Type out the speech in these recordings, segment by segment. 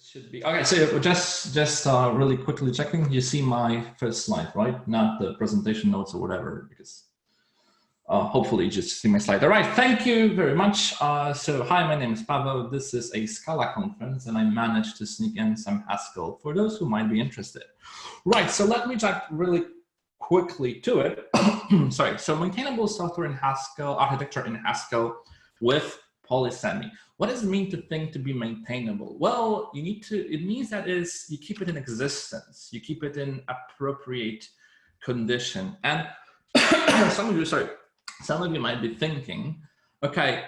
Should be okay. So just really quickly checking. You see my first slide, right? Not the presentation notes or whatever, because hopefully you just see my slide. All right. Thank you very much. So hi, my name is Paweł. This is a Scala conference, and I managed to sneak in some Haskell for those who might be interested. Right. So let me jump really quickly to it. Sorry. So maintainable software in Haskell, architecture in Haskell with Polysemy. What does it mean to be maintainable? Well, it means that you keep it in existence, you keep it in appropriate condition. And some of you might be thinking, okay,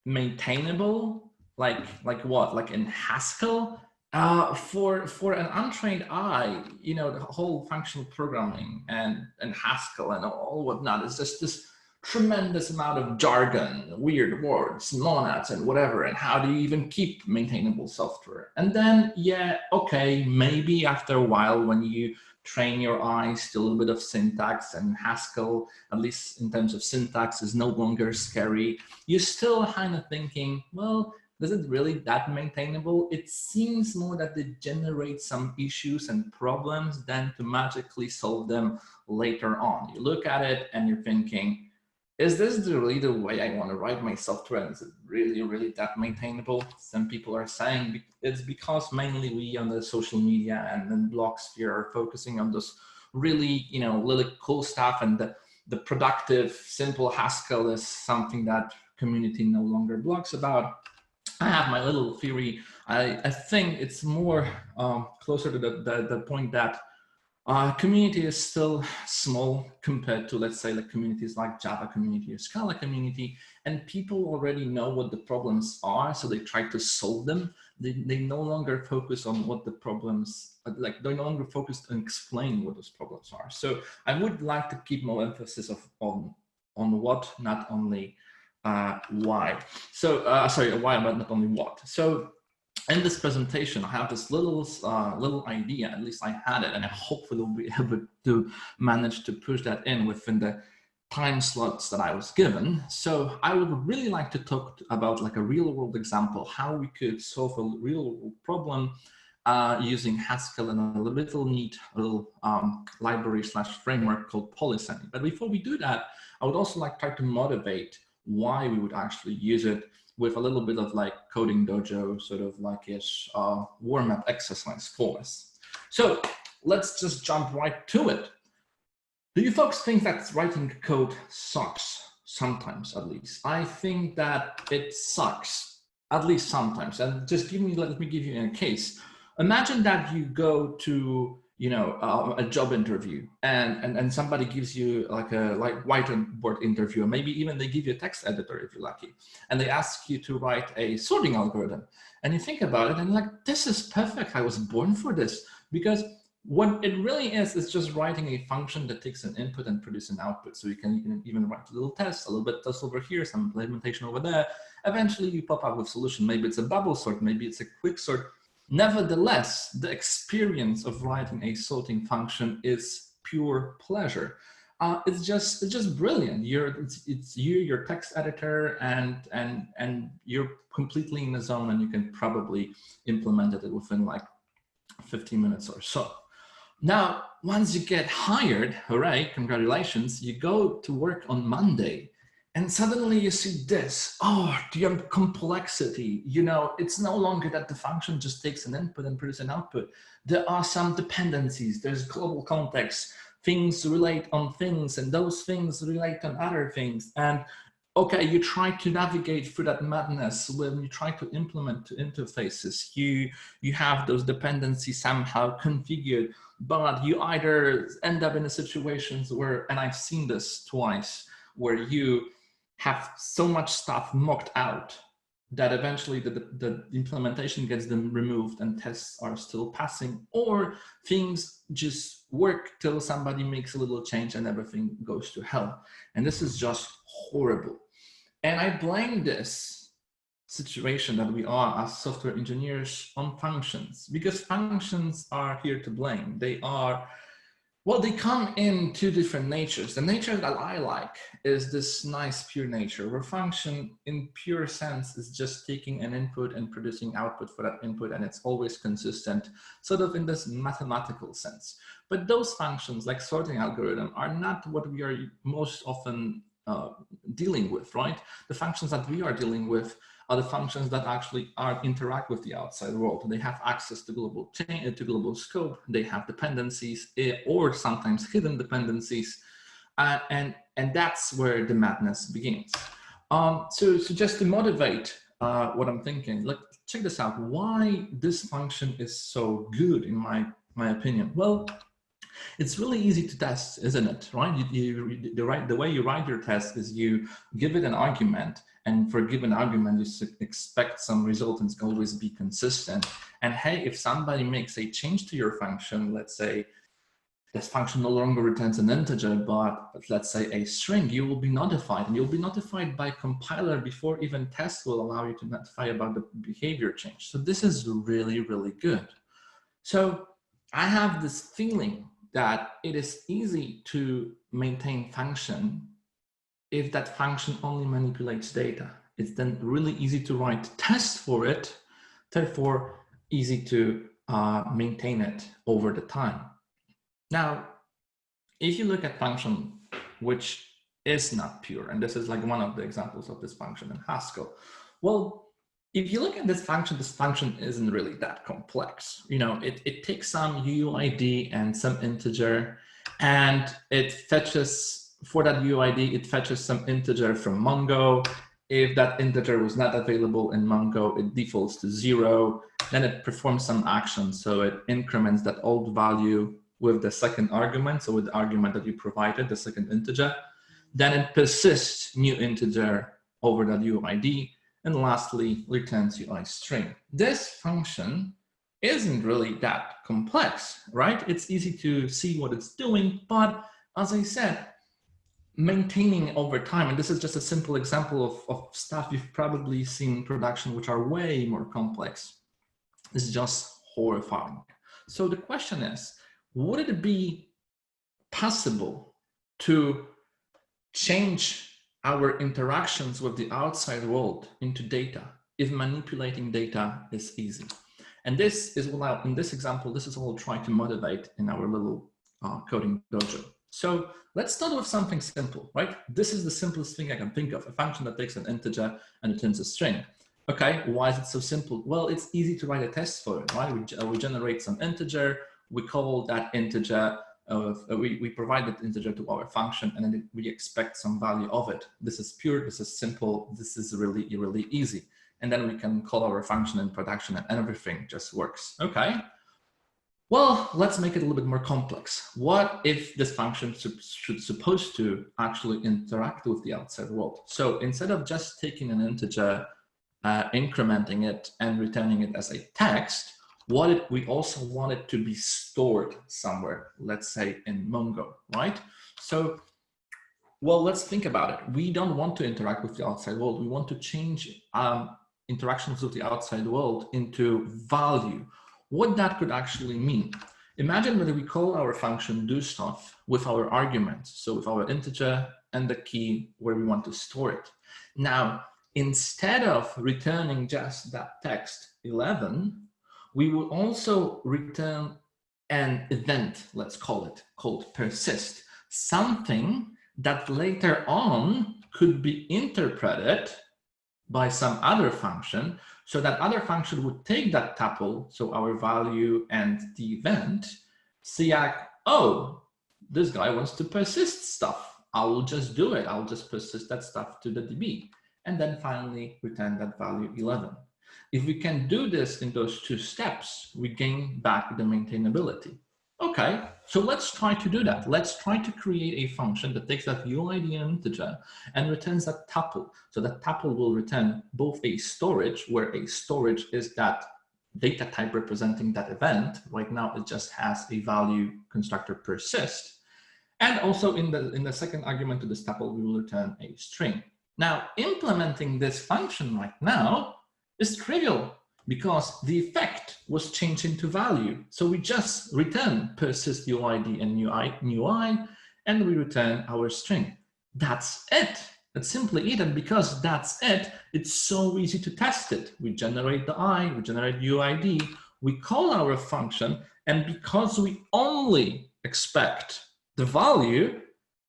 maintainable, like what? Like in Haskell? For an untrained eye, you know, the whole functional programming and Haskell and all whatnot is just this tremendous amount of jargon, weird words, monads and whatever, and how do you even keep maintainable software? And then, yeah, okay, maybe after a while when you train your eyes to a little bit of syntax, and Haskell, at least in terms of syntax, is no longer scary, you're still kind of thinking, well, is it really that maintainable? It seems more that they generate some issues and problems than to magically solve them later on. You look at it and you're thinking, is this really the way I want to write my software? And is it really that maintainable? Some people are saying it's because mainly we on the social media and then blog sphere are focusing on this really, you know, really cool stuff, and the productive, simple Haskell is something that community no longer blogs about. I have my little theory. I think it's more closer to the point that community is still small compared to, let's say, like communities like Java community or Scala community, and people already know what the problems are, so they try to solve them. They no longer focus on what the problems, like they're no longer focused on explaining what those problems are. So I would like to keep more emphasis on what, not only why. So sorry, why, but not only what. So in this presentation, I have this little idea, at least I had it, and I hopefully will be able to manage to push that in within the time slots that I was given. So I would really like to talk about like a real world example, how we could solve a real world problem using Haskell and a little neat little library / framework called Polysemy. But before we do that, I would also like to try to motivate why we would actually use it with a little bit of like coding dojo, sort of like ish warm-up exercise for us. So let's just jump right to it. Do you folks think that writing code sucks? Sometimes, at least. I think that it sucks, at least sometimes. And just let me give you a case. Imagine that you go to, you know, a job interview, and somebody gives you like a whiteboard interview, or maybe even they give you a text editor if you're lucky, and they ask you to write a sorting algorithm, and you think about it and you're like, this is perfect, I was born for this. Because what it really is just writing a function that takes an input and produces an output. So you can even write a little test, a little bit test over here, some implementation over there. Eventually you pop up with a solution. Maybe it's a bubble sort, maybe it's a quick sort. Nevertheless, the experience of writing a sorting function is pure pleasure. It's just brilliant. It's you, your text editor, and you're completely in the zone, and you can probably implement it within like 15 minutes or so. Now, once you get hired, hooray, congratulations, you go to work on Monday. And suddenly you see this, oh, the complexity, you know, it's no longer that the function just takes an input and produces an output. There are some dependencies, there's global context, things relate on things, and those things relate on other things. And okay, you try to navigate through that madness when you try to implement interfaces. You have those dependencies somehow configured, but you either end up in a situations where, and I've seen this twice, where you have so much stuff mocked out that eventually the implementation gets them removed and tests are still passing, or things just work till somebody makes a little change and everything goes to hell. And this is just horrible. And I blame this situation that we are as software engineers on functions, because functions are here to blame. They are Well, they come in two different natures. The nature that I like is this nice pure nature, where function in pure sense is just taking an input and producing output for that input, and it's always consistent, sort of in this mathematical sense. But those functions, like sorting algorithm, are not what we are most often dealing with, right? The functions that we are dealing with are the functions that actually interact with the outside world. They have access to global chain, to global scope. They have dependencies or sometimes hidden dependencies, and that's where the madness begins. So just to motivate what I'm thinking, like, check this out. Why this function is so good, in my opinion? Well, it's really easy to test, isn't it? Right? The way you write your test is you give it an argument, and for a given argument, you expect some result, and it's always be consistent. And hey, if somebody makes a change to your function, let's say this function no longer returns an integer, but let's say a string, you will be notified, and you'll be notified by compiler before even test will allow you to notify about the behavior change. So this is really, really good. So I have this feeling that it is easy to maintain function if that function only manipulates data. It's then really easy to write tests for it, therefore easy to maintain it over the time. Now, if you look at function which is not pure, and this is like one of the examples of this function in Haskell, well, if you look at this function isn't really that complex. You know, it takes some UUID and some integer, and it fetches, for that UUID, it fetches some integer from Mongo. If that integer was not available in Mongo, it defaults to 0. Then it performs some action. So it increments that old value with the second argument. So with the argument that you provided, the second integer. Then it persists new integer over that UUID. And lastly, returns UI string. This function isn't really that complex, right? It's easy to see what it's doing, but as I said, maintaining over time, and this is just a simple example of stuff you've probably seen in production, which are way more complex, is just horrifying. So the question is, would it be possible to change our interactions with the outside world into data if manipulating data is easy? And this is what in this example, this is what we'll try to motivate in our little coding dojo. So let's start with something simple, right? This is the simplest thing I can think of, a function that takes an integer and returns a string. Okay, why is it so simple? Well, it's easy to write a test for it, right? We generate some integer, we call that integer, we provide that integer to our function, and then we expect some value of it. This is pure, this is simple, this is really, really easy. And then we can call our function in production and everything just works. Okay. Well, let's make it a little bit more complex. What if this function should supposed to actually interact with the outside world? So instead of just taking an integer, incrementing it and returning it as a text, we also want it to be stored somewhere, let's say in Mongo, right? So, well, let's think about it. We don't want to interact with the outside world. We want to change interactions with the outside world into value. What that could actually mean. Imagine that we call our function do stuff with our arguments, so with our integer and the key where we want to store it. Now, instead of returning just that text 11, we will also return an event, let's call it, called persist, something that later on could be interpreted by some other function. So that other function would take that tuple, so our value and the event, see, oh, this guy wants to persist stuff. I will just do it. I'll just persist that stuff to the DB. And then finally return that value 11. If we can do this in those two steps, we gain back the maintainability. Okay, so let's try to do that. Let's try to create a function that takes that UID and integer and returns that tuple. So that tuple will return both a storage, where a storage is that data type representing that event. Right now, it just has a value constructor persist. And also in the second argument to this tuple, we will return a string. Now, implementing this function right now is trivial. because the effect was changed into value. So we just return persist UID and new I, and we return our string. That's it. That's simply it. And because that's it, it's so easy to test it. We generate the I, we generate UID, we call our function, and because we only expect the value,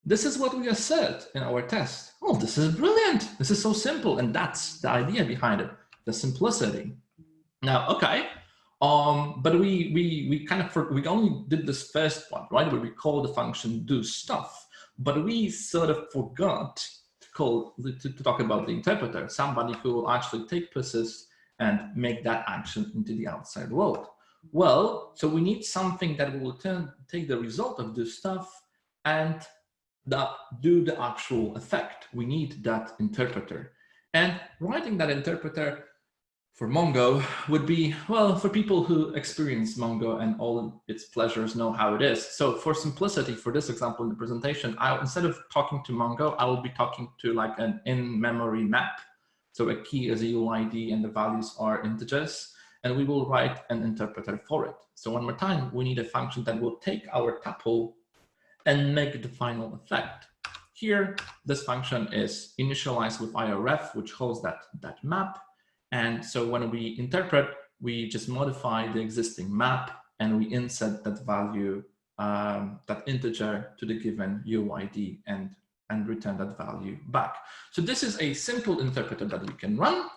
this is what we assert in our test. Oh, this is brilliant. This is so simple. And that's the idea behind it, the simplicity. Now, okay, but we only did this first one, right? Where we call the function do stuff, but we sort of forgot to talk about the interpreter, somebody who will actually take persist and make that action into the outside world. Well, so we need something that will take the result of do stuff and do the actual effect. We need that interpreter. And writing that interpreter for Mongo would be, well, for people who experience Mongo and all its pleasures know how it is. So for simplicity, for this example in the presentation, instead of talking to Mongo, I will be talking to like an in-memory map. So a key is a UID and the values are integers, and we will write an interpreter for it. So one more time, we need a function that will take our tuple and make the final effect. Here, this function is initialized with iref, which holds that map. And so when we interpret, we just modify the existing map and we insert that value, that integer to the given UID and return that value back. So this is a simple interpreter that we can run.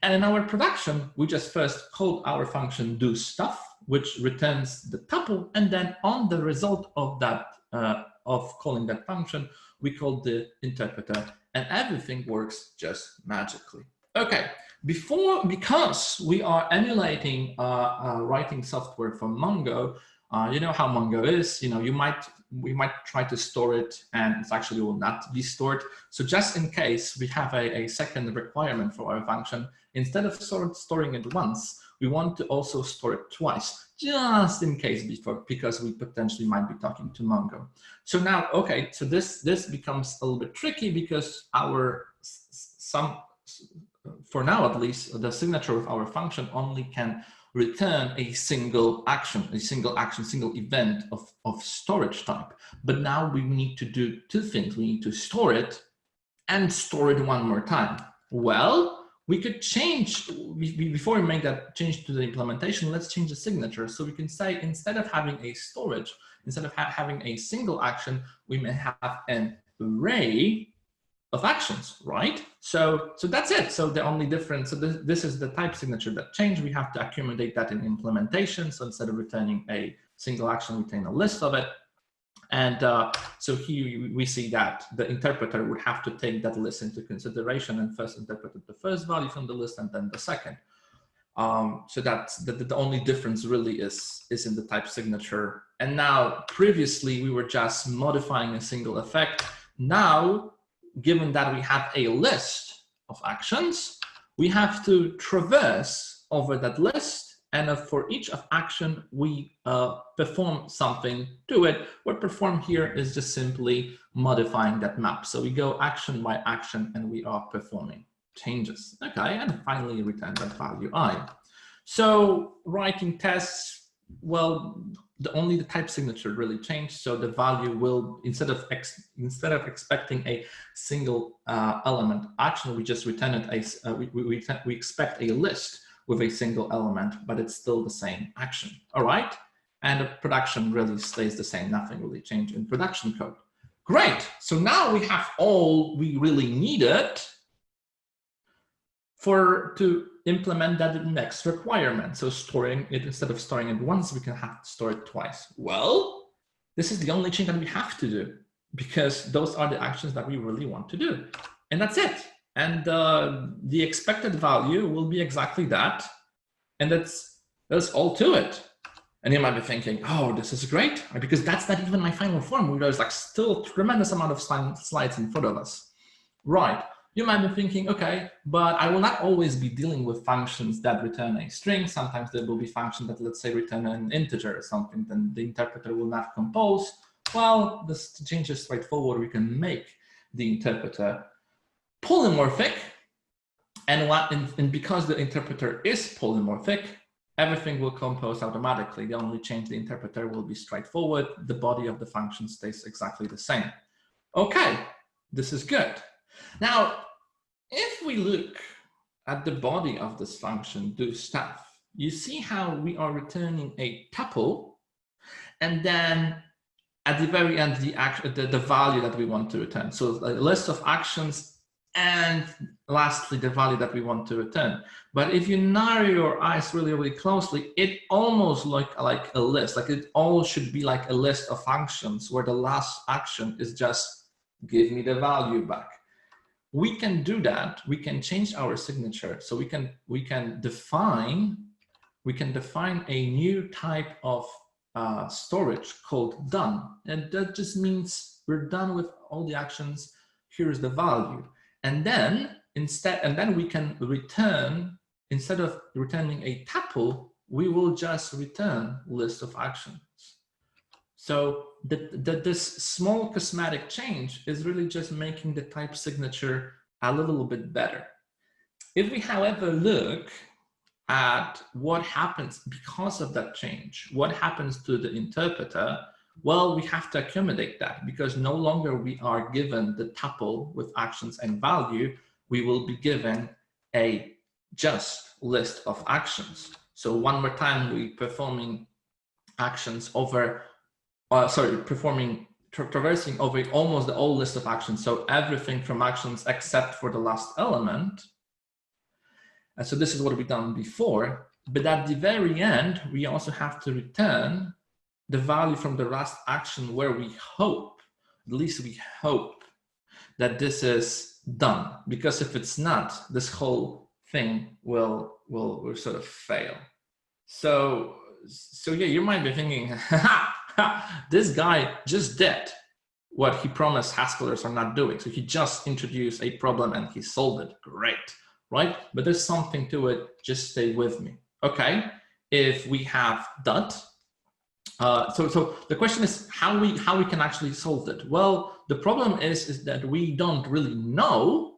And in our production, we just first called our function do stuff, which returns the tuple. And then on the result of that, of calling that function, we call the interpreter, and everything works just magically. Okay, because we are emulating writing software from Mongo, you know how Mongo is. You know, we might try to store it, and it actually will not be stored. So just in case we have a second requirement for our function, instead of storing it once, we want to also store it twice, just in case, because we potentially might be talking to Mongo. So now, okay, so this becomes a little bit tricky because for now at least, the signature of our function only can return a single action, single event of storage type. But now we need to do two things. We need to store it and store it one more time. Well, we could change, before we make that change to the implementation, let's change the signature. So we can say, instead of having a storage, instead of having a single action, we may have an array of actions, right? So that's it. So the only difference, so this is the type signature that changed. We have to accumulate that in implementation. So instead of returning a single action, we return a list of it. And so here we see that the interpreter would have to take that list into consideration and first interpret the first value from the list and then the second. So that's the only difference really is in the type signature. And now previously we were just modifying a single effect. Now, given that we have a list of actions, we have to traverse over that list. And for each of action, we perform something to it. What perform here is just simply modifying that map. So we go action by action and we are performing changes. Okay, and finally return that value I. So writing tests, well, only the type signature really changed. So the value will, instead of expecting a single element action, we just return it we expect a list with a single element, but it's still the same action. All right, and the production really stays the same. Nothing really changed in production code. Great. So now we have all we really needed to implement that next requirement. So storing it, instead of storing it once, we can have to store it twice. Well, this is the only change that we have to do because those are the actions that we really want to do. And that's it. And the expected value will be exactly that. And that's all to it. And you might be thinking, oh, this is great, because that's not even my final form. There's like still a tremendous amount of slides in front of us. Right. You might be thinking, okay, but I will not always be dealing with functions that return a string. Sometimes there will be functions that, let's say, return an integer or something, then the interpreter will not compose. Well, this change is straightforward. We can make the interpreter polymorphic. And because the interpreter is polymorphic, everything will compose automatically. The only change the interpreter will be straightforward. The body of the function stays exactly the same. Okay, this is good. Now, if we look at the body of this function, do stuff, you see how we are returning a tuple, and then at the very end, the value that we want to return. So a list of actions, and lastly, the value that we want to return. But if you narrow your eyes really, really closely, it almost like a list. Like it all should be like a list of functions where the last action is just give me the value back. We can do that. We can change our signature. So we can define a new type of storage called done, and that just means we're done with all the actions. Here's the value. And then we can return, instead of returning a tuple, we will just return list of actions. So this small cosmetic change is really just making the type signature a little bit better. If we, however, look at what happens because of that change, what happens to the interpreter, well, we have to accommodate that, because no longer we are given the tuple with actions and value. We will be given a just list of actions. So one more time, we performing actions over, traversing over almost the whole list of actions. So everything from actions except for the last element. And so this is what we've done before. But at the very end, we also have to return the value from the last action where we hope, at least we hope, that this is done. Because if it's not, this whole thing will sort of fail. So yeah, you might be thinking, this guy just did what he promised Haskellers are not doing. So he just introduced a problem and he solved it. Great, right? But there's something to it. Just stay with me. Okay, if we have dot, so the question is how we can actually solve it. Well, the problem is that we don't really know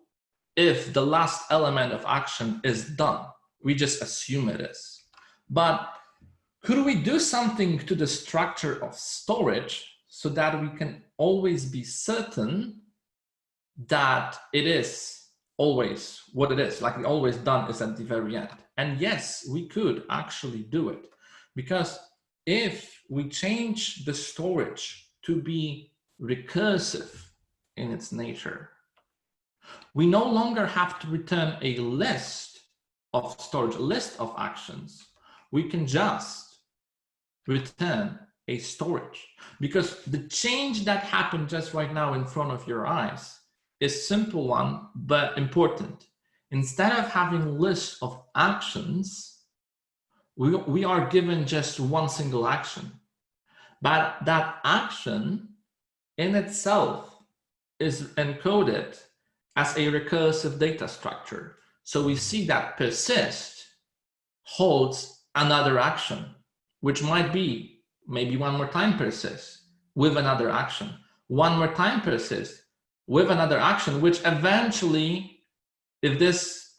if the last element of action is done. We just assume it is. But could we do something to the structure of storage so that we can always be certain that it is always what it is, like the always done is at the very end? And yes, we could actually do it, because if we change the storage to be recursive in its nature, we no longer have to return a list of storage, a list of actions. We can just return a storage, because the change that happened just right now in front of your eyes is simple one, but important. Instead of having a list of actions, we are given just one single action. But that action in itself is encoded as a recursive data structure. So we see that persist holds another action, which might be maybe one more time persist with another action, one more time persist with another action, which eventually, if this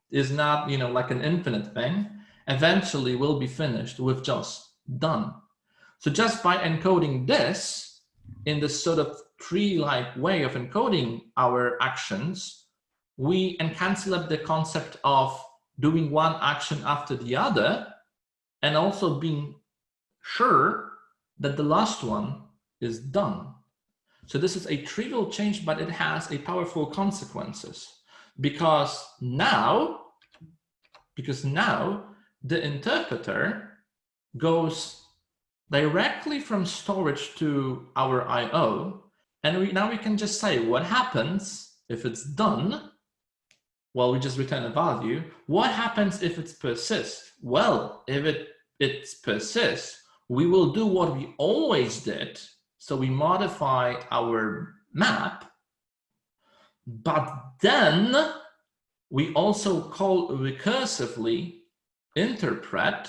is not, like an infinite thing, eventually will be finished with just done. So just by encoding this in this sort of tree-like way of encoding our actions, we encapsulate the concept of doing one action after the other, and also being sure that the last one is done. So this is a trivial change, but it has a powerful consequences, because now the interpreter goes directly from storage to our IO, and now we can just say what happens if it's done. Well, we just return a value. What happens if it's persist? Well, if it's persist, we will do what we always did. So we modify our map, but then we also call recursively interpret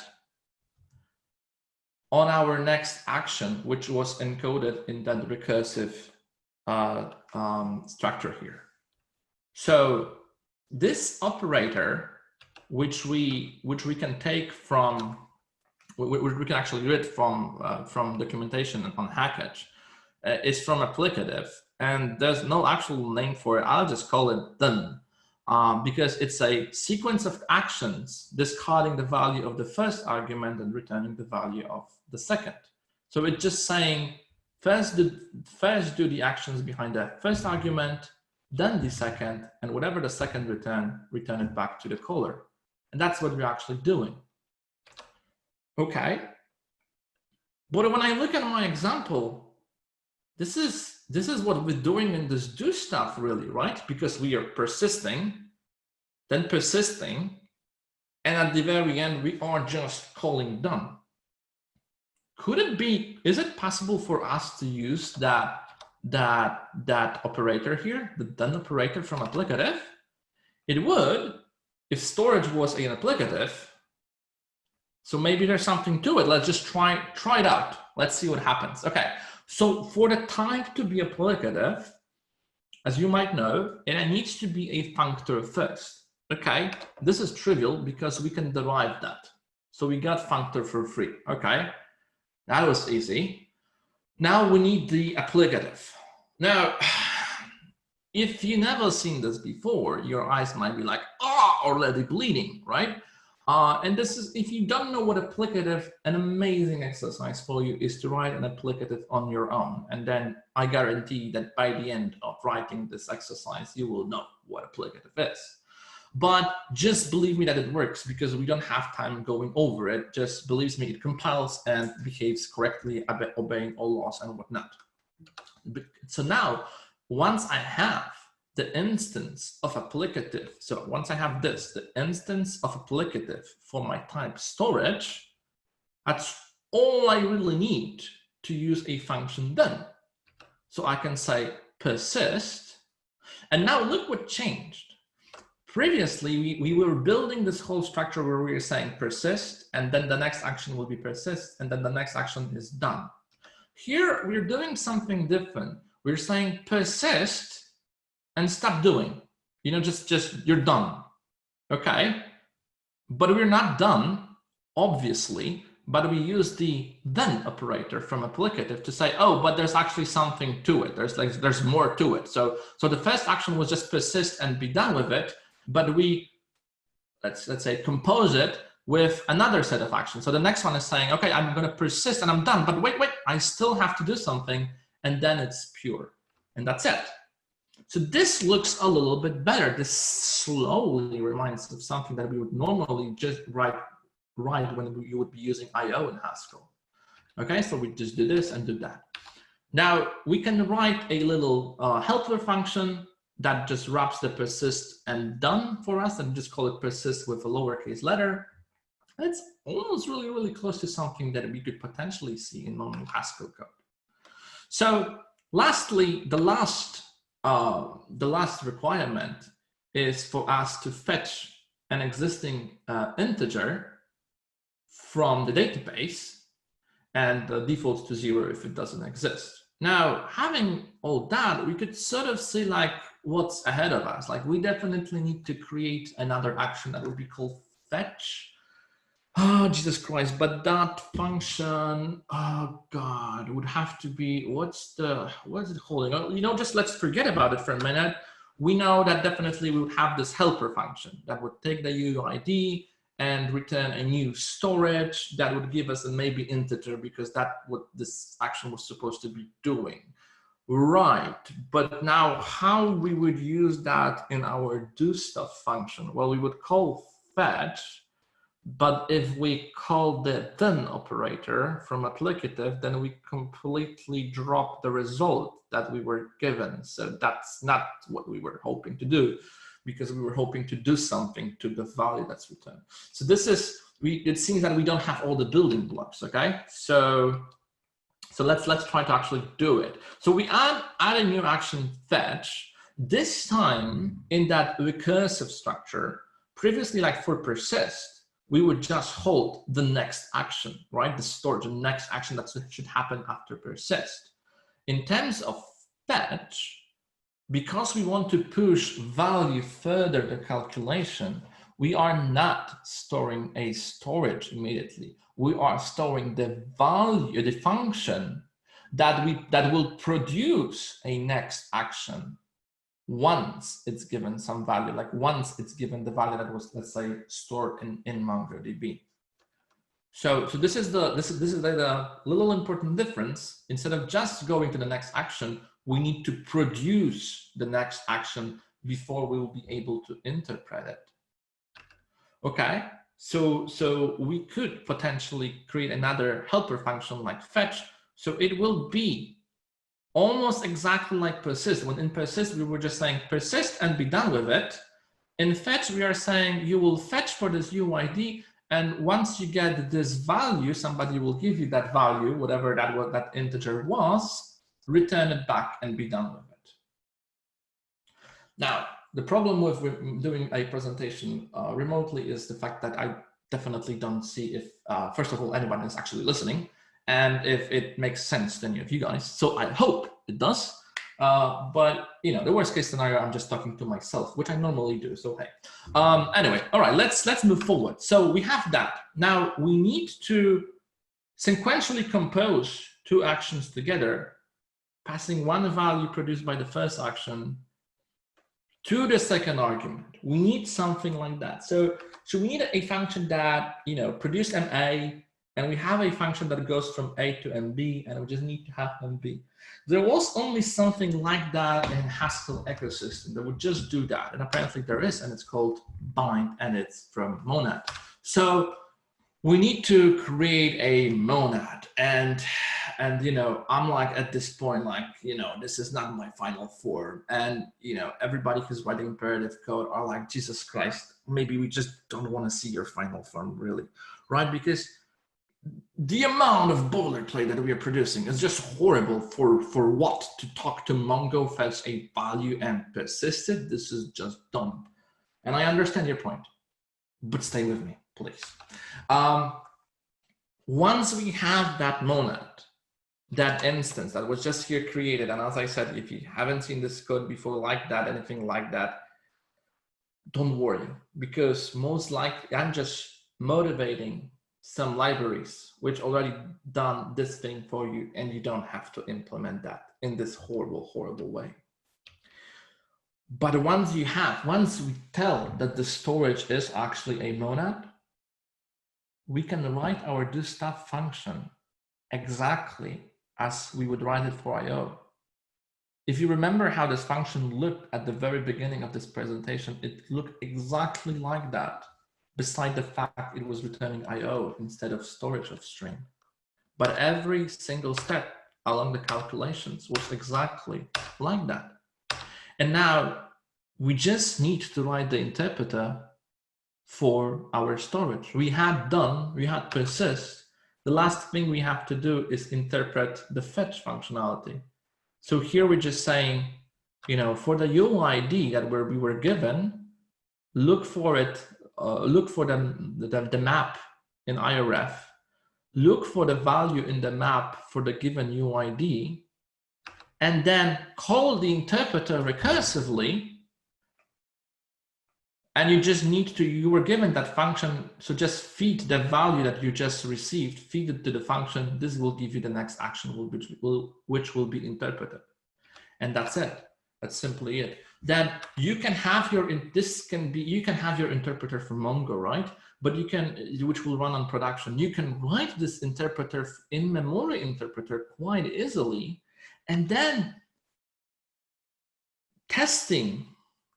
on our next action, which was encoded in that recursive structure here. So this operator, which we can take from, we can actually read from documentation on Hackage, is from Applicative, and there's no actual name for it. I'll just call it done, because it's a sequence of actions discarding the value of the first argument and returning the value of the second. So it's just saying first do the actions behind the first argument, then the second, and whatever the second return it back to the caller. And that's what we're actually doing. Okay. But when I look at my example, this is what we're doing in this do stuff, really, right? Because we are persisting, then persisting, and at the very end, we are just calling done. Could it be, is it possible for us to use that operator here, the done operator from Applicative? It would, if storage was an Applicative. So maybe there's something to it. Let's just try it out. Let's see what happens. Okay. So for the type to be Applicative, as you might know, it needs to be a functor first. Okay. This is trivial because we can derive that. So we got functor for free. Okay. That was easy. Now we need the Applicative. Now, if you've never seen this before, your eyes might be like, oh, already bleeding, right? And this is, if you don't know what Applicative, an amazing exercise for you is to write an Applicative on your own. And then I guarantee that by the end of writing this exercise, you will know what Applicative is. But just believe me that it works, because we don't have time going over it. Just believes me, it compiles and behaves correctly, obeying all laws and whatnot. So now, once I have the instance of Applicative, so once I have this, the instance of Applicative for my type storage, that's all I really need to use a function done. So I can say persist, and now look what changed. Previously, we were building this whole structure where we were saying persist, and then the next action will be persist, and then the next action is done. Here, we're doing something different. We're saying persist and stop doing. You know, just you're done. Okay? But we're not done, obviously, but we use the then operator from Applicative to say, oh, but there's actually something to it. There's more to it. So the first action was just persist and be done with it. But we, let's say, compose it with another set of actions. So the next one is saying, okay, I'm going to persist and I'm done, but wait, I still have to do something, and then it's pure, and that's it. So this looks a little bit better. This slowly reminds us of something that we would normally just write when you would be using IO in Haskell. Okay, so we just do this and do that. Now we can write a little helper function that just wraps the persist and done for us, and just call it persist with a lowercase letter. And it's almost really close to something that we could potentially see in normal Haskell code. So lastly, the last requirement is for us to fetch an existing integer from the database and defaults to 0 if it doesn't exist. Now, having all that, we could sort of see like what's ahead of us. Like we definitely need to create another action that would be called fetch. Oh, Jesus Christ, but that function, oh God, would have to be, what is it holding? You know, just let's forget about it for a minute. We know that definitely we would have this helper function that would take the UUID and return a new storage that would give us a maybe integer, because that's what this action was supposed to be doing. Right, but now how we would use that in our do stuff function? Well, we would call fetch, but if we call the then operator from Applicative, then we completely drop the result that we were given. So that's not what we were hoping to do, because we were hoping to do something to the value that's returned. So this is, it seems that we don't have all the building blocks, okay? So let's try to actually do it. So we add a new action fetch, this time in that recursive structure. Previously, like for persist, we would just hold the next action, right? The storage, the next action that should happen after persist. In terms of fetch, because we want to push value further the calculation, we are not storing a storage immediately. We are storing the value, the function that will produce a next action once it's given some value, like once it's given the value that was, let's say, stored in MongoDB. So this is the little important difference. Instead of just going to the next action, we need to produce the next action before we will be able to interpret it. Okay, so we could potentially create another helper function like fetch. So it will be almost exactly like persist. When in persist, we were just saying persist and be done with it. In fetch, we are saying you will fetch for this UID, and once you get this value, somebody will give you that value, whatever that integer was, return it back and be done with it. Now, the problem with doing a presentation remotely is the fact that I definitely don't see if, first of all, anyone is actually listening, and if it makes sense to any of you guys. So I hope it does. But you know, the worst case scenario, I'm just talking to myself, which I normally do. So hey, anyway, all right, let's move forward. So we have that. Now we need to sequentially compose two actions together, passing one value produced by the first action to the second argument. We need something like that. So we need a function that, you know, produce MA, and we have a function that goes from A to MB, and we just need to have MB. There was only something like that in Haskell ecosystem that would just do that, and apparently there is, and it's called bind, and it's from Monad. So we need to create a monad, and you know, I'm like at this point, like, you know, this is not my final form, and you know, everybody who's writing imperative code are like, Jesus Christ, maybe we just don't want to see your final form, really, right? Because the amount of boilerplate that we are producing is just horrible for what? To talk to Mongo, fetch a value and persist it. This is just dumb. And I understand your point, but stay with me, please. Once we have that monad, that instance that was just here created, and as I said, if you haven't seen this code before like that, anything like that, don't worry, because most likely I'm just motivating some libraries which already done this thing for you, and you don't have to implement that in this horrible way. But once we tell that the storage is actually a monad, we can write our do stuff function exactly as we would write it for IO. If you remember how this function looked at the very beginning of this presentation, it looked exactly like that, beside the fact it was returning IO instead of storage of string. But every single step along the calculations was exactly like that. And now we just need to write the interpreter for our storage. We had persist. The last thing we have to do is interpret the fetch functionality. So here we're just saying, you know, for the UID that we were given, look for it. Look for the map in IRF, look for the value in the map for the given UID, and then call the interpreter recursively. And you just need to, you were given that function, so just feed the value that you just received, feed it to the function. This will give you the next action, which will be interpreted. And that's it. That's simply it. Then you can have your you can have your interpreter for Mongo, right? But you can, which will run on production. You can write this interpreter in memory interpreter quite easily, and then testing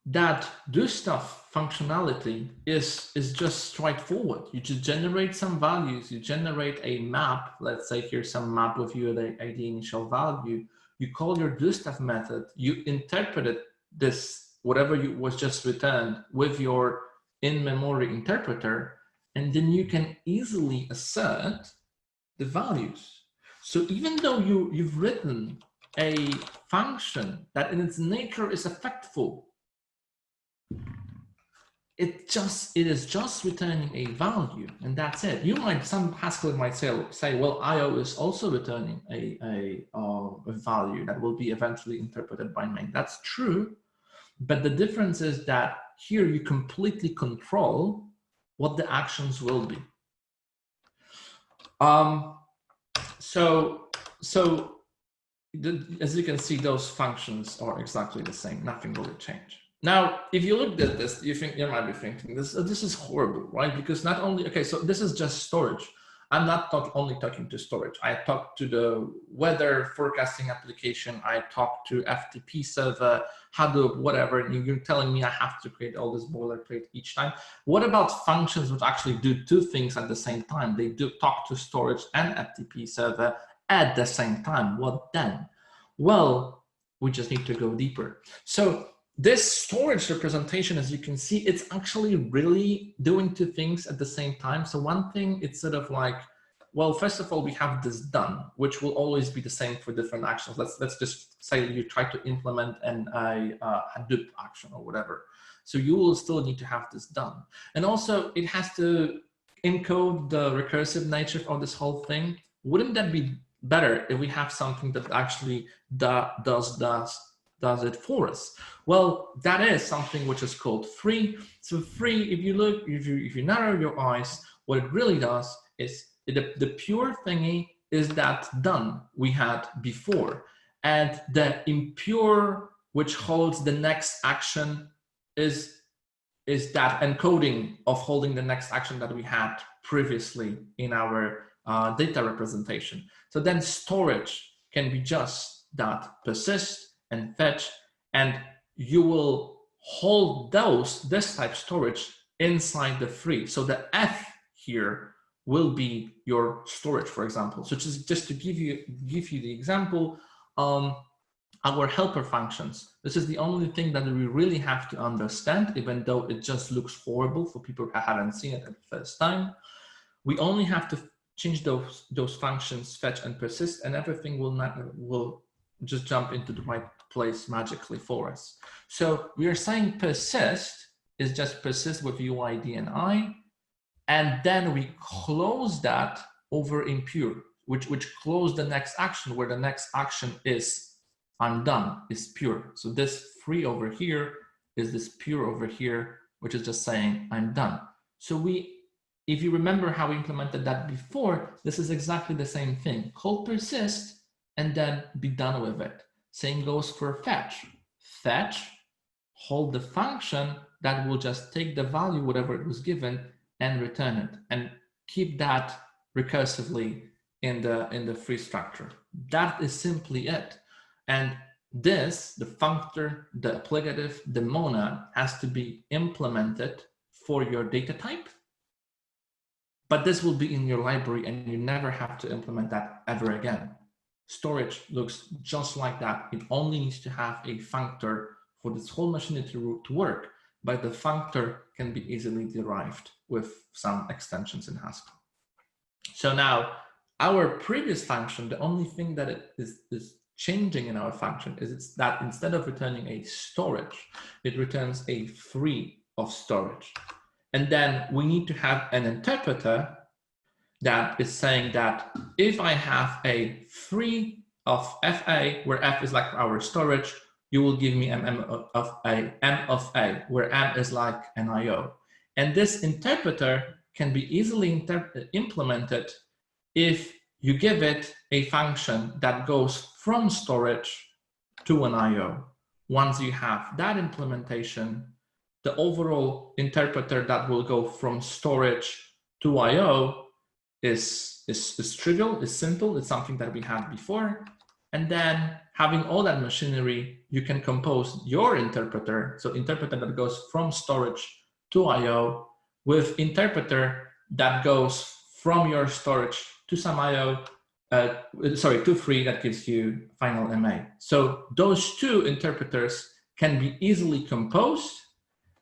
that do stuff functionality is just straightforward. You just generate some values. You generate a map. Let's say here's some map with UID initial value. You call your do stuff method. You interpreted this, whatever was just returned, with your in-memory interpreter, and then you can easily assert the values. So even though you've written a function that in its nature is effectful, it is just returning a value, and that's it. Some Haskell might say, well, IO is also returning a value that will be eventually interpreted by main. That's true, but the difference is that here you completely control what the actions will be. As you can see, those functions are exactly the same. Nothing really changed. Now, if you looked at this, you might be thinking, this is horrible, right? Because not only, okay, so this is just storage. I'm not only talking to storage. I talked to the weather forecasting application. I talked to FTP server, Hadoop, whatever. And you're telling me I have to create all this boilerplate each time. What about functions which actually do two things at the same time? They do talk to storage and FTP server at the same time. What then? Well, we just need to go deeper. So this storage representation, as you can see, it's actually really doing two things at the same time. So one thing, it's sort of like, well, first of all, we have this done, which will always be the same for different actions. Let's just say you try to implement a Hadoop action or whatever. So you will still need to have this done. And also it has to encode the recursive nature of this whole thing. Wouldn't that be better if we have something that actually does it for us? Well, that is something which is called free. So free, if you narrow your eyes, what it really does is the pure thingy is that done we had before, and the impure, which holds the next action, is that encoding of holding the next action that we had previously in our data representation. So then storage can be just that persist and fetch, and you will hold this type storage inside the free. So the F here will be your storage, for example. So just to give you the example, our helper functions. This is the only thing that we really have to understand, even though it just looks horrible for people who haven't seen it at the first time. We only have to change those functions, fetch and persist, and everything will just jump into the right place magically for us. So we are saying persist is just persist with UID and I, and then we close that over impure, which close the next action, where the next action is I'm done, is pure. So this free over here is this pure over here, which is just saying I'm done. So if you remember how we implemented that before, this is exactly the same thing. Call persist and then be done with it. Same goes for fetch. Fetch, hold the function that will just take the value, whatever it was given, and return it, and keep that recursively in the free structure. That is simply it. And this, the functor, the applicative, the monad, has to be implemented for your data type. But this will be in your library, and you never have to implement that ever again. Storage looks just like that. It only needs to have a functor for this whole machinery to work, but the functor can be easily derived with some extensions in Haskell. So now our previous function, the only thing that it is changing in our function is it's that instead of returning a storage, it returns a free of storage. And then we need to have an interpreter that is saying that if I have a free of FA, where F is like our storage, you will give me M of A, where M is like an IO. And this interpreter can be easily implemented if you give it a function that goes from storage to an IO. Once you have that implementation, the overall interpreter that will go from storage to IO is trivial, is simple, it's something that we had before. And then having all that machinery, you can compose your interpreter. So interpreter that goes from storage to IO with interpreter that goes from your storage to some IO, to free, that gives you final MA. So those two interpreters can be easily composed.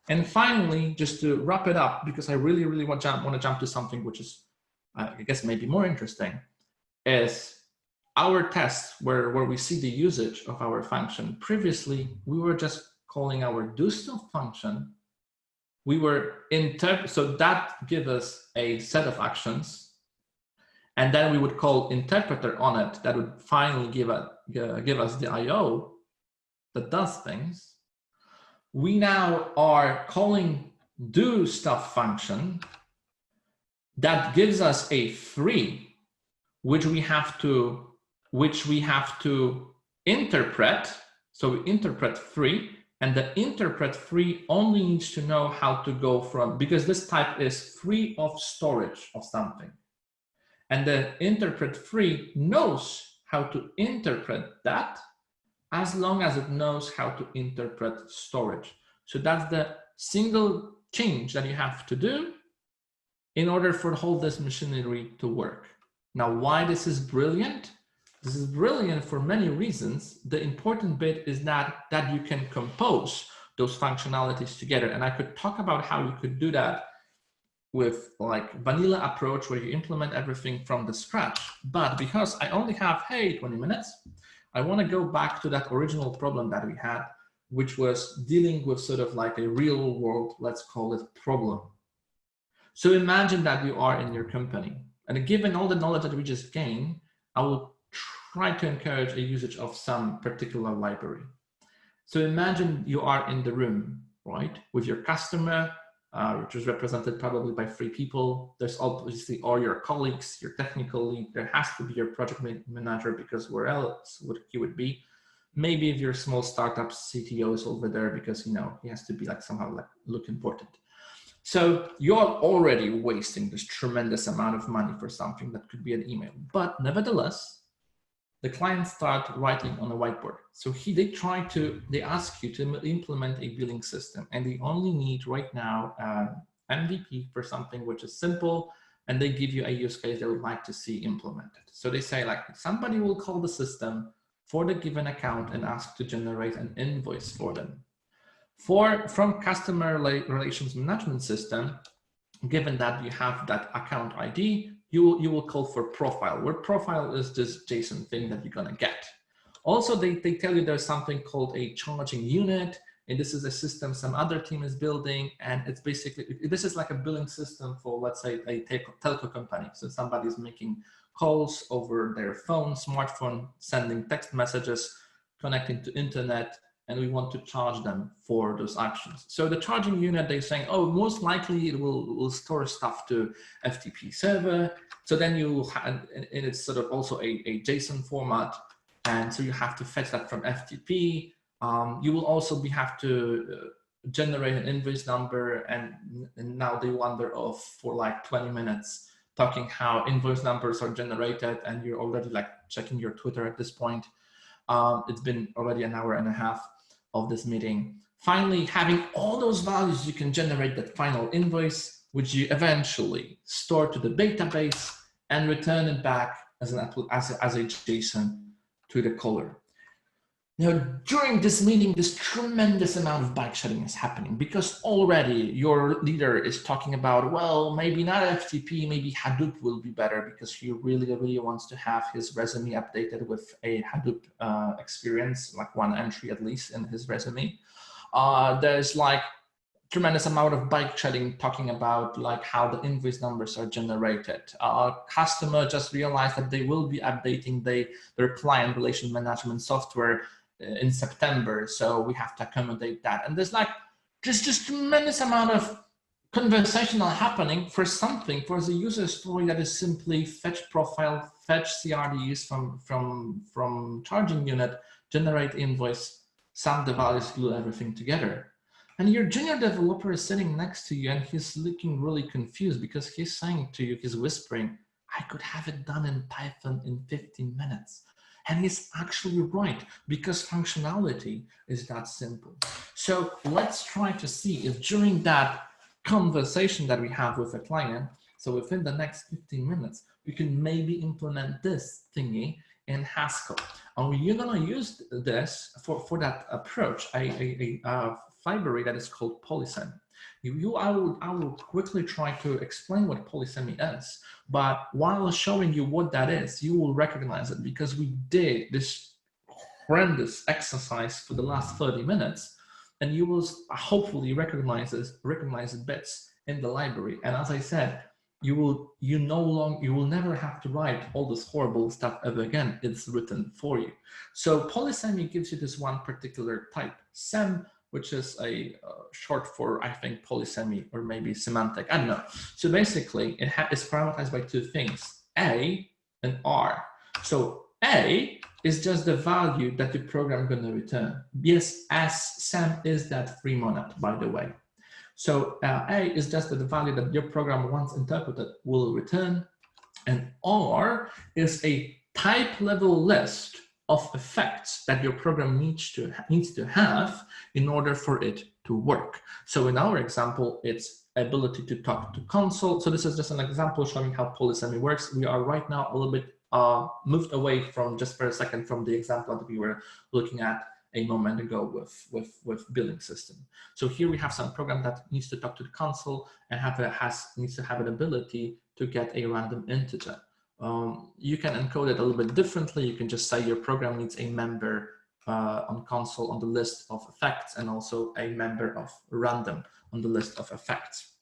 And finally, just to wrap it up, because I really want to jump to something which is, I guess, maybe more interesting, is our tests where we see the usage of our function. Previously, we were just calling our do stuff function, we were so that gives us a set of actions, and then we would call interpreter on it that would finally give us the IO that does things. We now are calling do stuff function that gives us a free, which we have to interpret. So we interpret free, and the interpret free only needs to know how to go from, because this type is free of storage of something. And the interpret free knows how to interpret that as long as it knows how to interpret storage. So that's the single change that you have to do in order for all this machinery to work. Now, why this is brilliant? This is brilliant for many reasons. The important bit is that you can compose those functionalities together. And I could talk about how you could do that with like vanilla approach where you implement everything from the scratch. But because I only have, 20 minutes, I want to go back to that original problem that we had, which was dealing with sort of like a real world, let's call it problem. So imagine that you are in your company, and given all the knowledge that we just gained, I will try to encourage a usage of some particular library. So imagine you are in the room, right, with your customer, which is represented probably by 3 people. There's obviously all your colleagues, your technical lead. There has to be your project manager, because where else would he would be? Maybe if you're a small startup, CTO is over there because, you know, he has to be like somehow like look important. So you're already wasting this tremendous amount of money for something that could be an email. But nevertheless, the clients start writing on a whiteboard. So they ask you to implement a billing system, and they only need right now MVP for something which is simple, and they give you a use case they would like to see implemented. So they say like, somebody will call the system for the given account and ask to generate an invoice for them. From customer relations management system, given that you have that account ID, you will call for profile, where profile is this JSON thing that you're gonna get. Also, they tell you there's something called a charging unit, and this is a system some other team is building, and it's basically, this is like a billing system for, let's say, a telco company. So somebody's making calls over their phone, smartphone, sending text messages, connecting to internet, and we want to charge them for those actions. So the charging unit, they're saying, oh, most likely it will store stuff to FTP server. So then and it's sort of also a JSON format. And so you have to fetch that from FTP. You will also have to generate an invoice number. And now they wander off for like 20 minutes talking how invoice numbers are generated. And you're already like checking your Twitter at this point. It's been already an hour and a half of this meeting. Finally, having all those values, you can generate that final invoice, which you eventually store to the database and return it back as a JSON to the caller. Now, during this meeting, this tremendous amount of bike shedding is happening because already your leader is talking about, well, maybe not FTP, maybe Hadoop will be better because he really, really wants to have his resume updated with a Hadoop experience, like one entry at least in his resume. There's like tremendous amount of bike shedding talking about like how the invoice numbers are generated. Customer just realized that they will be updating their client relation management software in September, so we have to accommodate that. And there's like just tremendous amount of conversational happening for the user story that is simply fetch profile, fetch CRDs from charging unit, generate invoice, sum the values, glue everything together. And your junior developer is sitting next to you and he's looking really confused because he's saying to you, he's whispering, I could have it done in Python in 15 minutes. And he's actually right, because functionality is that simple. So let's try to see if during that conversation that we have with a client, so within the next 15 minutes, we can maybe implement this thingy in Haskell. And we're gonna use this for that approach, a library that is called Polysemy. I will quickly try to explain what Polysemy is, but while showing you what that is, you will recognize it because we did this horrendous exercise for the last 30 minutes and you will hopefully recognize bits in the library. And as I said, you will never have to write all this horrible stuff ever again. It's written for you. So Polysemy gives you this one particular type, sem, which is a short for, I think, polysemy or maybe semantic. I don't know. So basically, it is parameterized by two things, A and R. So A is just the value that the program is going to return. Yes, as sem is that free monad, by the way. So A is just the value that your program, once interpreted, will return. And R is a type level list of effects that your program needs to have in order for it to work. So in our example, it's ability to talk to console. So this is just an example showing how Polysemy works. We are right now a little bit moved away from, just for a second, from the example that we were looking at a moment ago with billing system. So here we have some program that needs to talk to the console and needs to have an ability to get a random integer. You can encode it a little bit differently. You can just say your program needs a member on console on the list of effects and also a member of random on the list of effects.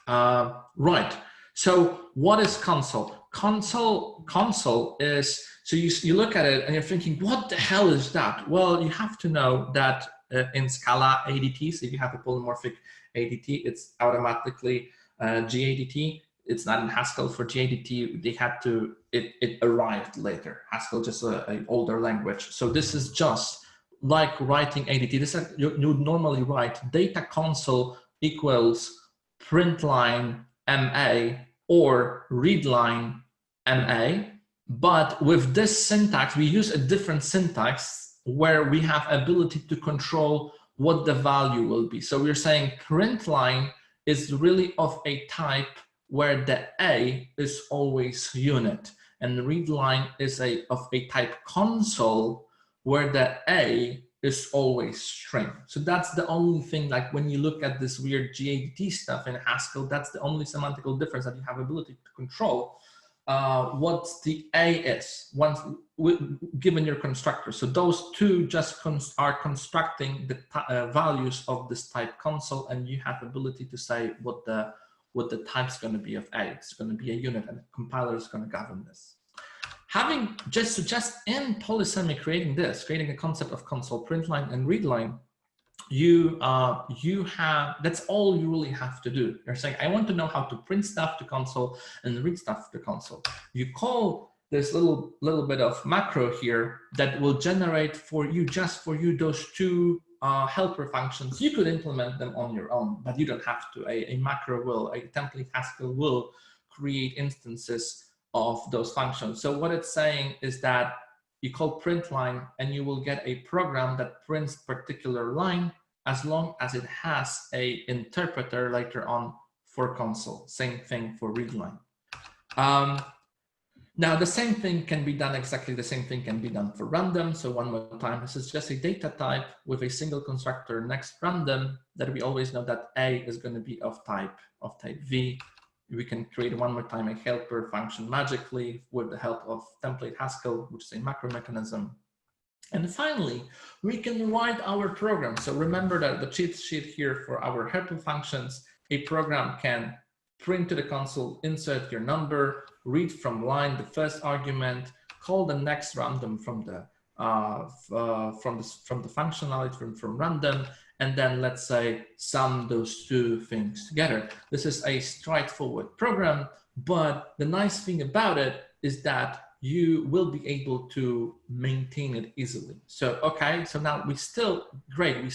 Right. So what is console? Console is, so you look at it and you're thinking, what the hell is that? Well, you have to know that in Scala ADT, so if you have a polymorphic ADT, it's automatically GADT. It's not in Haskell for GADT. They had to, it arrived later. Haskell just an older language. So this is just like writing ADT. This is, you would normally write data console equals print line MA or read line MA, but with this syntax, we use a different syntax where we have ability to control what the value will be. So we're saying print line is really of a type where the A is always unit, and the read line is of a type console where the A is always string. So that's the only thing, like when you look at this weird GADT stuff in Haskell, that's the only semantical difference that you have ability to control what the A is once given your constructor. So those two just are constructing the values of this type console, and you have ability to say what the type's going to be of A. It's going to be a unit, and the compiler is going to govern this. Having just in Polysemy creating a concept of console print line and read line, you have, that's all you really have to do. You're saying, I want to know how to print stuff to console and read stuff to console. You call this little bit of macro here that will generate for you, just for you, those two helper functions. You could implement them on your own, but you don't have to. A macro will, a template Haskell will create instances of those functions. So what it's saying is that you call print line and you will get a program that prints particular line as long as it has a interpreter later on for console. Same thing for read line. Now the same thing can be done, exactly the same thing can be done for random. So one more time, this is just a data type with a single constructor next random that we always know that A is going to be of type V. We can create one more time a helper function magically with the help of template Haskell, which is a macro mechanism. And finally, we can write our program. So remember that the cheat sheet here for our helper functions, a program can print to the console, insert your number, read from line the first argument, call the next random from the functionality from random, and then let's say sum those two things together. This is a straightforward program, but the nice thing about it is that you will be able to maintain it easily. So, okay, so now we still, great, we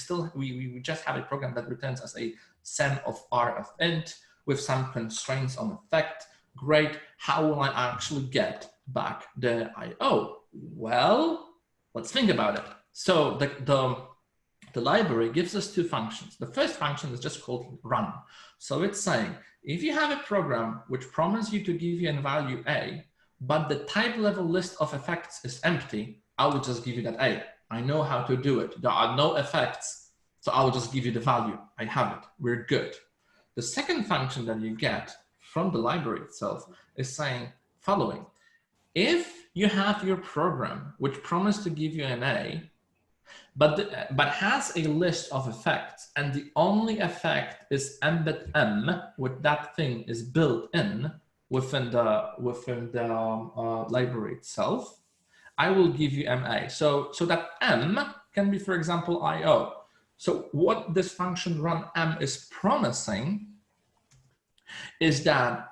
just have a program that returns as a sem of R of int with some constraints on effect. Great, how will I actually get back the IO? Well, let's think about it. So the library gives us two functions. The first function is just called run. So it's saying, if you have a program which promises you to give you a value A, but the type level list of effects is empty, I will just give you that A. I know how to do it. There are no effects, so I will just give you the value. I have it. We're good. The second function that you get from the library itself is saying following. If you have your program which promised to give you an A, but has a list of effects, and the only effect is embed m, with that thing is built in within the library itself, I will give you MA. So that M can be, for example, IO. So what this function run M is promising is that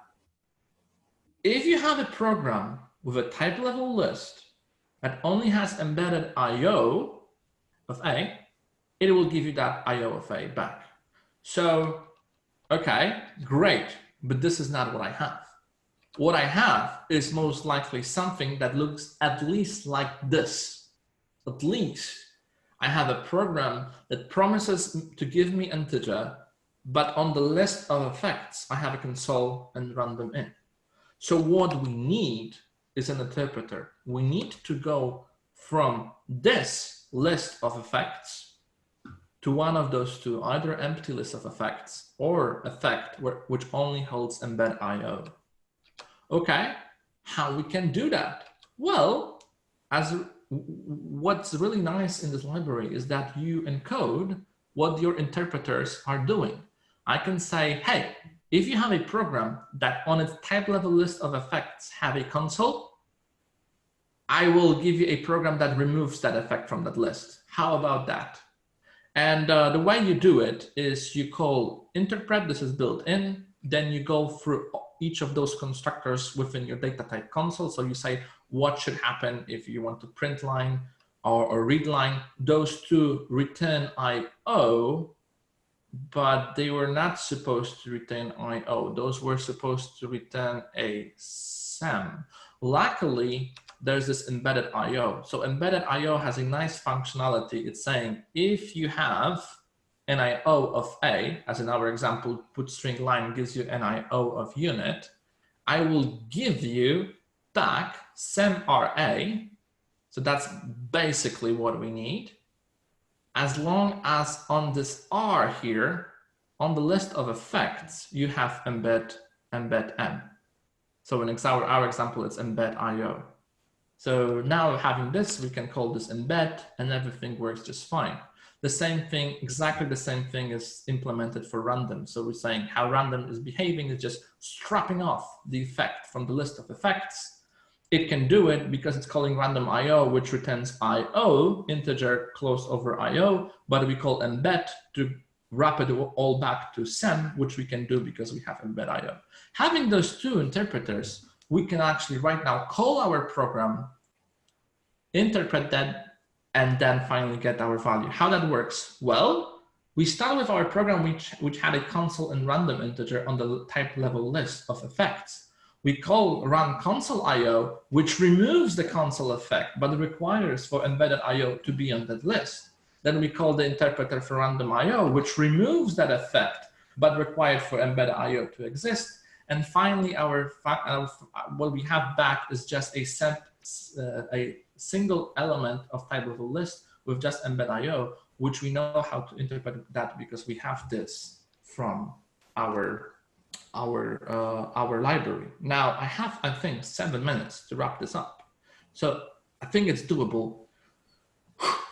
if you have a program with a type level list that only has embedded IO of A, it will give you that IO of A back. So, okay, great, but this is not what I have. What I have is most likely something that looks at least like this. At least I have a program that promises to give me integer, but on the list of effects, I have a console and run them in. So what we need is an interpreter. We need to go from this list of effects to one of those two, either empty list of effects or effect which only holds embed IO. Okay, how we can do that? Well, what's really nice in this library is that you encode what your interpreters are doing. I can say, hey, if you have a program that on its type level list of effects have a console, I will give you a program that removes that effect from that list. How about that? And the way you do it is you call interpret, this is built in, then you go through each of those constructors within your data type console. So you say what should happen if you want to print line or read line. Those two return IO, but they were not supposed to retain IO. Those were supposed to return a SEM. Luckily, there's this embedded IO. So embedded IO has a nice functionality. It's saying if you have NIO of A, as in our example, put string line gives you NIO of unit, I will give you back SEM-RA. So that's basically what we need. As long as on this R here, on the list of effects, you have embed M. So in our example, it's embed IO. So now having this, we can call this embed and everything works just fine. The same thing, exactly the same thing is implemented for random. So we're saying how random is behaving is just stripping off the effect from the list of effects. It can do it because it's calling random IO, which returns IO, integer close over IO, but we call embed to wrap it all back to SEM, which we can do because we have embed IO. Having those two interpreters, we can actually right now call our program, interpret that, and then finally get our value. How that works? Well, we start with our program which had a console and random integer on the type level list of effects. We call run console IO, which removes the console effect, but requires for embedded IO to be on that list. Then we call the interpreter for random IO, which removes that effect, but required for embedded IO to exist. And finally, what we have back is just a single element of type level list with just embed IO, which we know how to interpret that because we have this from our library. Now I have, I think, 7 minutes to wrap this up. So I think it's doable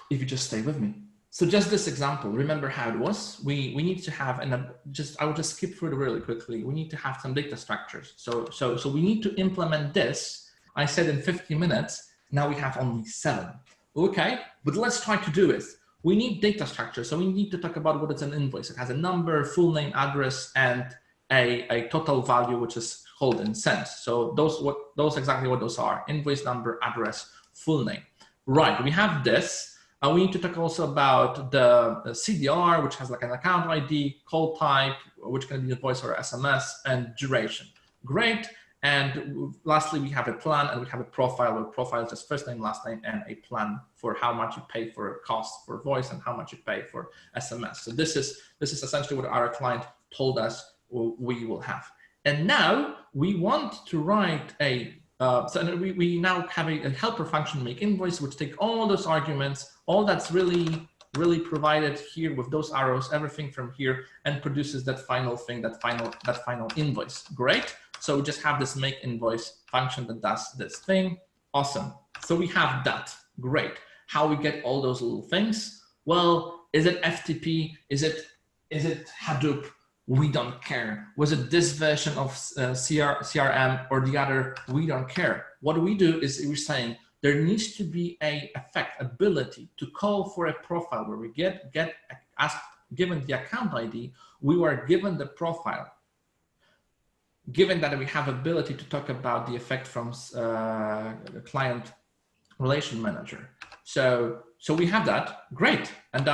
if you just stay with me. So just this example, remember how it was? We need to have, and I will just skip through it really quickly. We need to have some data structures. So we need to implement this. I said in 50 minutes, now we have only 7. Okay, but let's try to do it. We need data structure. So we need to talk about what is an invoice. It has a number, full name, address, and a total value, which is held in cents. So those exactly what those are: invoice number, address, full name. Right, we have this. We need to talk also about the CDR, which has like an account ID, call type, which can be voice or SMS, and duration. Great. And lastly, we have a plan and we have a profile where profile is just first name, last name, and a plan for how much you pay for cost for voice and how much you pay for SMS. So this is essentially what our client told us we will have. And now we want to write so we now have a helper function make invoice, which take all those arguments, all that's really provided here with those arrows, everything from here, and produces that final thing, that final invoice. Great. So we just have this make invoice function that does this thing. Awesome. So we have that. Great. how we get all those little things? Well, is it FTP? Is it Hadoop? We don't care. Was it this version of CRM or the other? We don't care. What we do is we're saying there needs to be a ability to call for a profile where we get asked, given the account ID, we were given the profile. Given that we have ability to talk about the effect from client relation manager. So we have that, great. And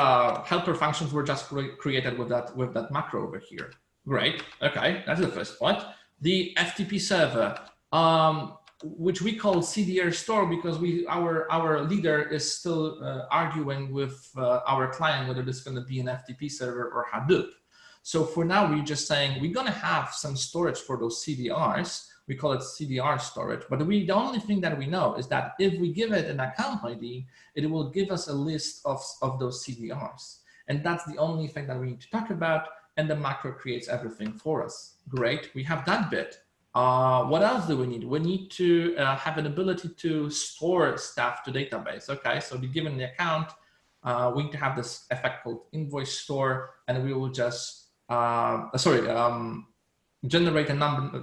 helper functions were just created with that macro over here. Great, okay, that's the first point. The FTP server, which we call CDR store because our leader is still arguing with our client whether this is going to be an FTP server or Hadoop. So for now, we're just saying we're going to have some storage for those CDRs. We call it CDR storage, but the only thing that we know is that if we give it an account ID, it will give us a list of those CDRs. And that's the only thing that we need to talk about. And the macro creates everything for us. Great, we have that bit. What else do we need? We need to have an ability to store stuff to database. Okay, so be given the account, we need to have this effect called invoice store, and we will just, generate a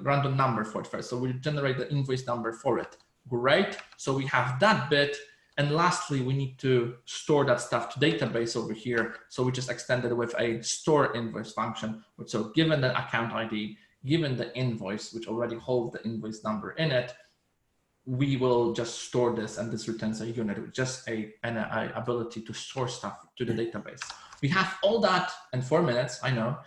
random number for it first. So we generate the invoice number for it. Great. So we have that bit. And lastly, we need to store that stuff to database over here. So we just extended it with a store invoice function. So given the account ID, given the invoice, which already holds the invoice number in it, we will just store this, and this returns a unit with just an ability to store stuff to the database. We have all that in 4 minutes, I know.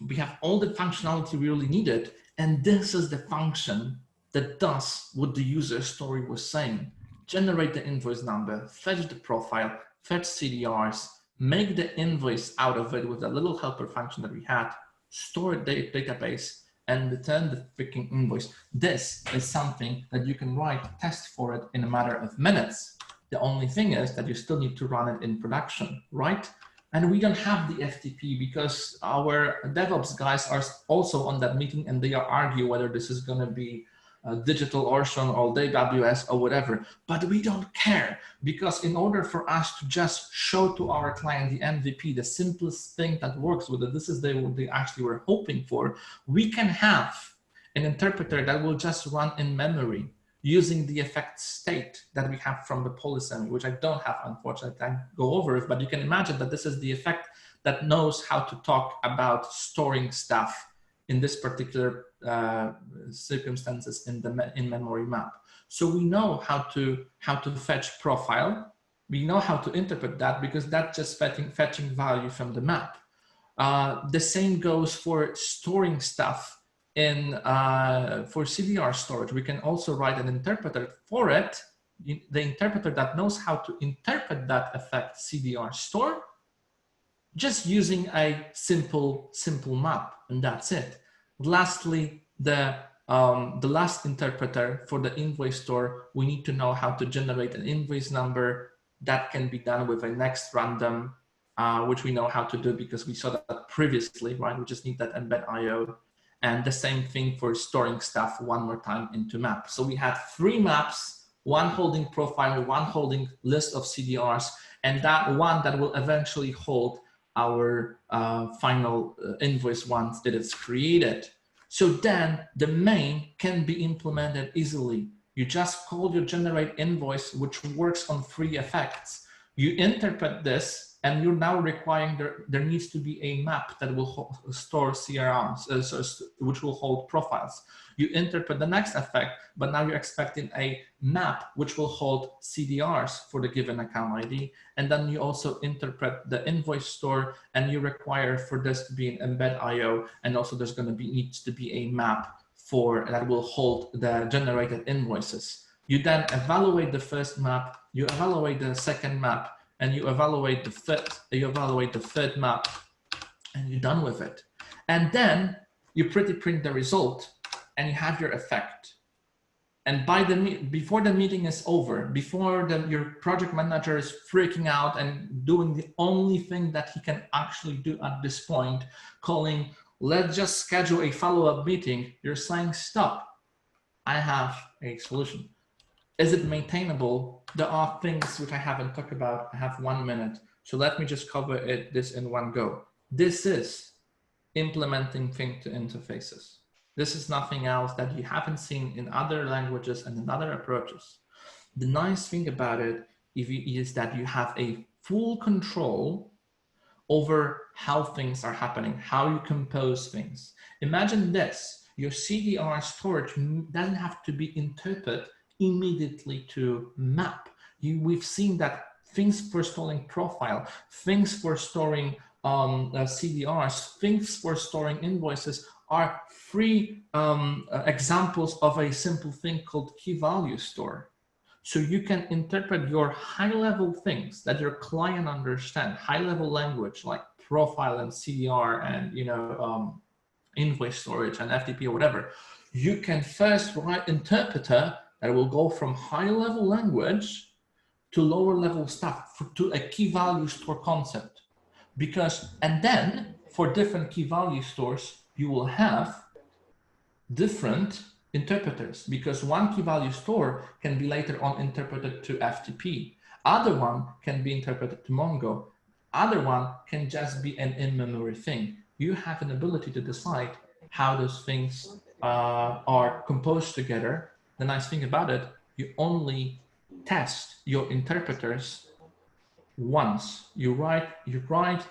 We have all the functionality we really needed, and this is the function that does what the user story was saying. Generate the invoice number, fetch the profile, fetch CDRs, make the invoice out of it with a little helper function that we had, store the database, and return the freaking invoice. This is something that you can write a test for it in a matter of minutes. The only thing is that you still need to run it in production, right? And we don't have the FTP because our DevOps guys are also on that meeting, and they are arguing whether this is going to be DigitalOcean or AWS or whatever. But we don't care, because in order for us to just show to our client the MVP, the simplest thing that works with it, this is what they actually were hoping for, we can have an interpreter that will just run in memory using the effect state that we have from the Polysemy, which I don't have, unfortunately, I can't go over it, but you can imagine that this is the effect that knows how to talk about storing stuff in this particular circumstances in memory map. So we know how to fetch profile. We know how to interpret that because that's just fetching value from the map. The same goes for storing stuff in for CDR storage. We can also write an interpreter for it, the interpreter that knows how to interpret that effect CDR store, just using a simple map, and that's it. Lastly, the last interpreter for the invoice store, we need to know how to generate an invoice number. That can be done with a next random, which we know how to do because we saw that previously, right? We just need that embed IO. And the same thing for storing stuff one more time into map. So we had 3 maps, one holding profile, one holding list of CDRs, and that one that will eventually hold our final invoice once it is created. So then the main can be implemented easily. You just call your generate invoice, which works on 3 effects. You interpret this, and you're now requiring there needs to be a map that will store CRMs, which will hold profiles. You interpret the next effect, but now you're expecting a map which will hold CDRs for the given account ID. And then you also interpret the invoice store, and you require for this to be an embed IO. And also there's going to needs to be a map that will hold the generated invoices. You then evaluate the first map, you evaluate the second map, and you evaluate the third map, and you're done with it. And then you print the result, and you have your effect. And before the meeting is over, before your project manager is freaking out and doing the only thing that he can actually do at this point, calling, let's just schedule a follow-up meeting, you're saying, stop, I have a solution. Is it maintainable? There are things which I haven't talked about. I have 1 minute. So let me just cover this in one go. This is implementing thing to interfaces. This is nothing else that you haven't seen in other languages and in other approaches. The nice thing about it is that you have a full control over how things are happening, how you compose things. Imagine this, your CDR storage doesn't have to be interpreted immediately to map. We've seen that things for storing profile, things for storing CDRs, things for storing invoices are free examples of a simple thing called key value store. So you can interpret your high-level things that your client understand, high-level language like profile and CDR and invoice storage and FTP or whatever. You can first write interpreter that will go from high-level language to lower-level stuff to a key value store concept. And then for different key value stores, you will have different interpreters, because one key value store can be later on interpreted to FTP. Other one can be interpreted to Mongo. Other one can just be an in-memory thing. You have an ability to decide how those things are composed together. The nice thing about it, you only test your interpreters once. You write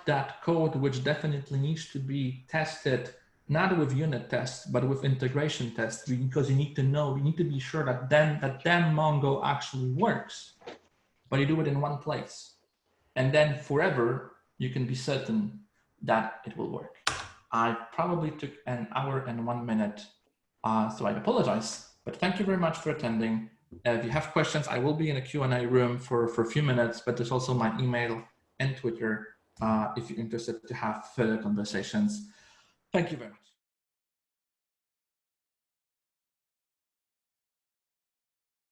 that code, which definitely needs to be tested, not with unit tests, but with integration tests, because you need to be sure that then Mongo actually works. But you do it in one place, and then forever you can be certain that it will work. I probably took 1 hour and 1 minute, so I apologize, but thank you very much for attending. If you have questions, I will be in a Q&A room for a few minutes, but there's also my email and Twitter if you're interested to have further conversations. Thank you very much.